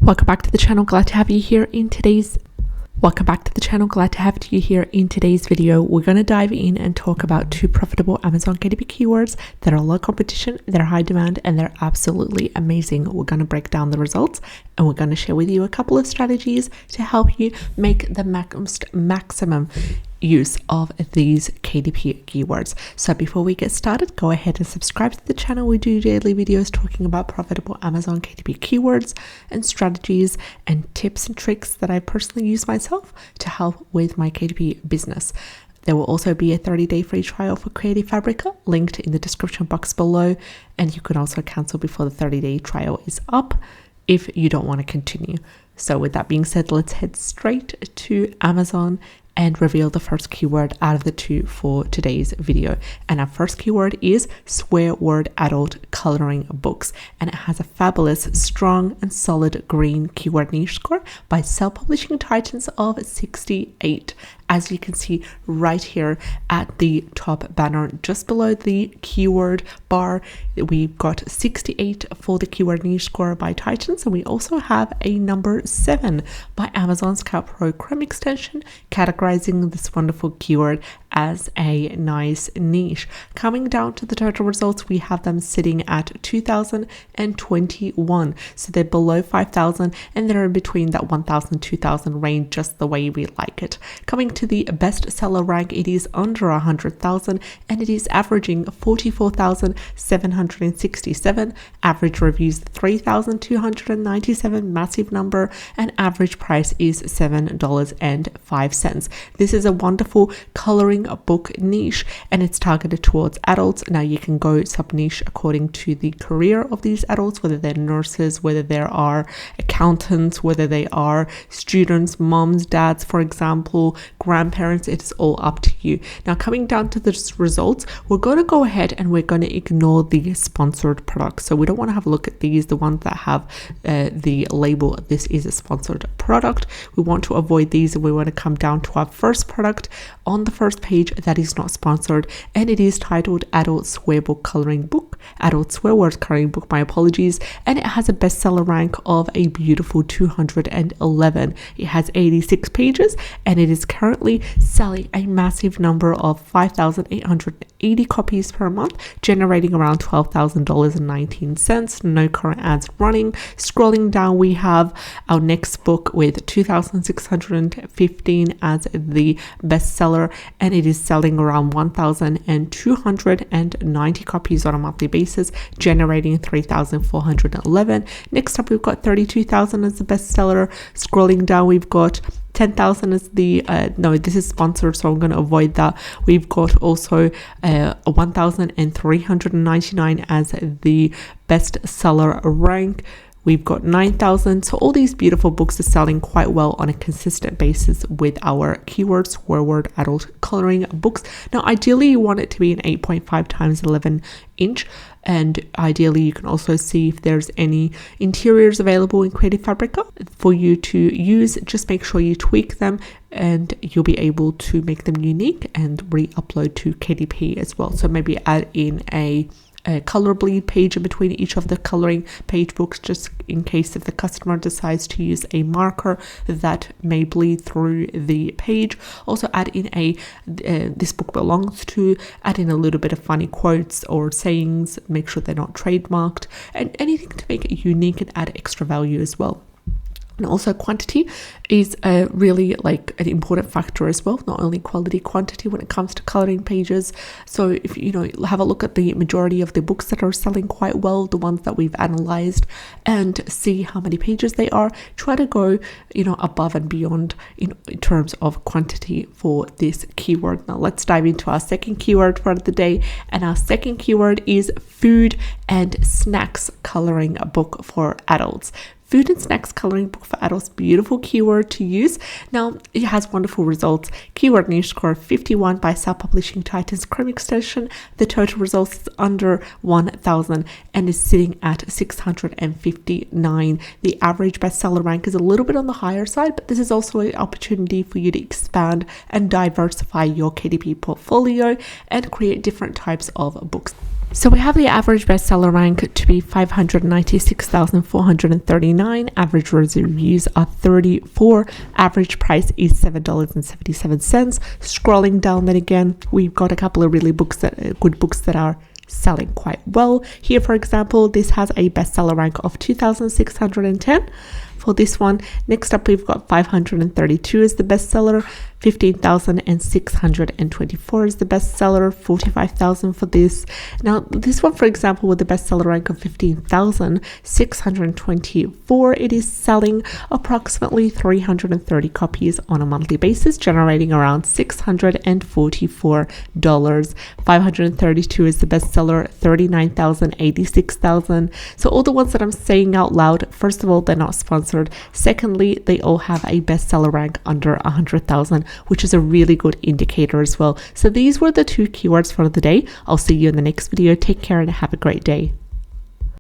Welcome back to the channel. Glad to have you here in today's video. We're going to dive in and talk about two profitable Amazon KDP keywords that are low competition, they're high demand, and they're absolutely amazing. We're going to break down the results and we're going to share with you a couple of strategies to help you make the maximum use of these KDP keywords. So before we get started, go ahead and subscribe to the channel. We do daily videos talking about profitable Amazon KDP keywords and strategies and tips and tricks that I personally use myself to help with my KDP business. There will also be a 30-day free trial for Creative Fabrica linked in the description box below, and you can also cancel before the 30-day trial is up if you don't want to continue. So with that being said, let's head straight to Amazon and reveal the first keyword out of the two for today's video. And our first keyword is swear word adult coloring books, and it has a fabulous, strong and solid green keyword niche score by self-publishing titans of 68. As you can see right here at the top banner, just below the keyword bar, we've got 68 for the keyword niche score by Titans, and we also have a number 7 by Amazon Scout Pro Chrome extension, categorizing this wonderful keyword as a nice niche. Coming down to the total results, we have them sitting at 2021, so they're below 5,000 and they're in between that 1,000 2,000 range, just the way we like it. Coming to the bestseller rank, it is under 100,000 and it is averaging 44,767, average reviews 3,297, massive number, and average price is $7.05. This is a wonderful coloring book niche and it's targeted towards adults. Now you can go sub niche according to the career of these adults, whether they're nurses, whether they are accountants, whether they are students, moms, dads, for example, grandparents. It's all up to you. Now coming down to the results, we're going to go ahead and we're going to ignore the sponsored products. So we don't want to have a look at these, the ones that have the label this is a sponsored product. We want to avoid these and we want to come down to our first product on the first page that is not sponsored, and it is titled Adult Swear Book Coloring Book, Adult Swear Word Coloring Book, my apologies, and it has a bestseller rank of a beautiful 211. It has 86 pages and it is currently selling a massive number of 5,880 copies per month, generating around $12,000.19. No current ads running. Scrolling down, we have our next book with 2,615 as the bestseller, and it is selling around 1,290 copies on a monthly basis, generating 3,411. Next up, we've got 32,000 as the bestseller. Scrolling down, we've got 10,000 as the no, this is sponsored, so I'm going to avoid that. We've got also 1,399 as the bestseller rank. We've got 9,000. So all these beautiful books are selling quite well on a consistent basis with our keywords swear word adult coloring books. Now, ideally, you want it to be an 8.5 times 11 inch. And ideally, you can also see if there's any interiors available in Creative Fabrica for you to use. Just make sure you tweak them and you'll be able to make them unique and re-upload to KDP as well. So maybe add in a color bleed page in between each of the coloring page books, just in case if the customer decides to use a marker that may bleed through the page. Also add in this book belongs to, add in a little bit of funny quotes or sayings, make sure they're not trademarked, and anything to make it unique and add extra value as well. And also quantity is really like an important factor as well, not only quality, quantity when it comes to coloring pages. So if you have a look at the majority of the books that are selling quite well, the ones that we've analyzed, and see how many pages they are, try to go above and beyond in terms of quantity for this keyword. Now let's dive into our second keyword for the day, and our second keyword is food and snacks coloring book for adults. Food and snacks coloring book for adults, beautiful keyword to use. Now it has wonderful results. Keyword niche score 51 by self-publishing titans Chrome extension. The total results is under 1,000 and is sitting at 659. The average bestseller rank is a little bit on the higher side, but this is also an opportunity for you to expand and diversify your KDP portfolio and create different types of books. So we have the average bestseller rank to be 596,439. Average reviews are 34. Average price is $7.77. Scrolling down then again, we've got a couple of really good books that are selling quite well. Here, for example, this has a bestseller rank of 2,610 for this one. Next up, we've got 532 is the bestseller, 15,624 is the bestseller, 45,000 for this. Now, this one, for example, with the bestseller rank of 15,624, it is selling approximately 330 copies on a monthly basis, generating around $644. 532 is the bestseller, 39,000, 86,000. So all the ones that I'm saying out loud, first of all, they're not sponsored. Secondly, they all have a bestseller rank under 100,000, which is a really good indicator as well. So these were the 2 keywords for the day. I'll see you in the next video. Take care and have a great day.